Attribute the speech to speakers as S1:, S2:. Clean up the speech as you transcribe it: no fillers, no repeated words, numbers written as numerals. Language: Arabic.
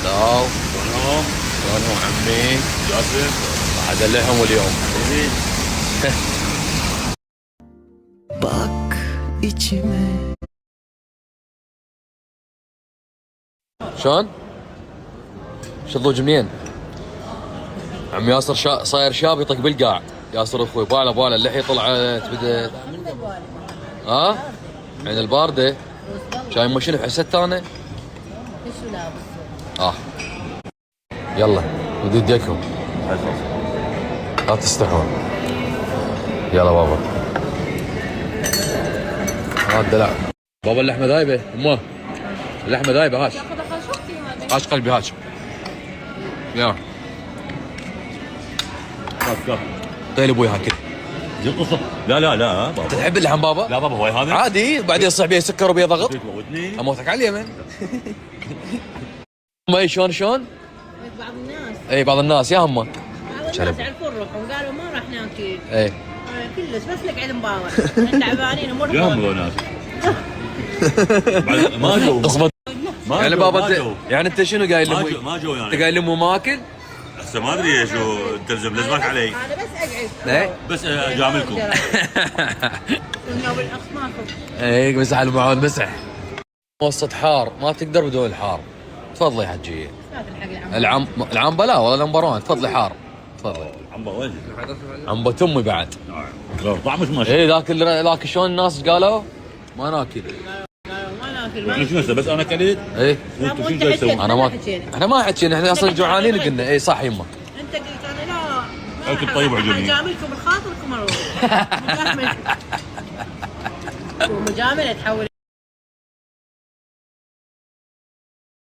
S1: لا
S2: شلونهم؟
S1: شلونهم عمي؟
S2: جاسم
S1: ادلعهم اليوم.
S2: حبيبي.
S3: Bak içime.
S1: شلون؟ شضوج منين؟ عم ياسر صاير شاب يطق بالقاع. ياسر اخوي باله اللحيه طلعت بدت. ها؟ عين البارده. شايف ما شنو حسيت انا؟
S4: شو لابس؟
S1: يلا ودي يديكم لا تستحون. يلا بابا. ها الدلع. بابا اللحمه ذايبه. امه اللحمه ذايبه. هاش قلبي هاش. يلا
S2: كاف
S1: طيل ابوي هاكل.
S2: دي القصه. لا بابا.
S1: تحب اللحم بابا؟
S2: لا بابا هواي هذا
S1: عادي بعدين يصيح بيه سكر وبيه ضغط.
S2: تموتني.
S1: اموتك على اليمن. ما شلون؟
S4: بعض الناس
S1: اي بعض الناس يا هم.
S4: عرفوا روحهم قالوا ما راح ناكل.
S1: اي
S4: كلش بس لك عيد مبارك. تعبانين
S2: يا
S4: ومرضى.
S2: هم ناس. ما جو.
S1: اصبر.
S2: ما
S1: يعني
S2: جو،
S1: بابا
S2: ما جو.
S1: يعني انت شنو قايل
S2: ما
S1: لامي؟
S2: جو ما جو
S1: انت
S2: يعني.
S1: قايل لامي ما اكل؟
S2: هسه ما ادري شو تلزم لازمك علي.
S4: انا بس اقعد.
S1: ايه
S2: بس اجاملكم.
S4: كنا بالاخ ماكو.
S1: اي مسح المعون مسح. متوسط حار ما تقدر بدون الحار. تفضلي يا حجيه.
S4: لا تلحق العمر.
S1: العنبه لا والله نمبر 1. تفضلي حار. تفضلي.
S2: عنبه وين؟
S1: عنبه امي بعد.
S2: طعم مش ماشي.
S1: اي ذاك شلون الناس قالوا؟ ما ناكل.
S4: ما ناكل.
S2: يعني شو هسه بس انا كليت.
S1: ايه
S2: وانتم شو جاي تسوي؟
S1: انا ما احنا ما حكينا احنا اصلا جوعانين قلنا. اي صح يمه.
S4: انت قلت انا لا.
S2: أكل طيب وعجبني.
S4: مجاملكم بخاطركم اروح. مجامله تحول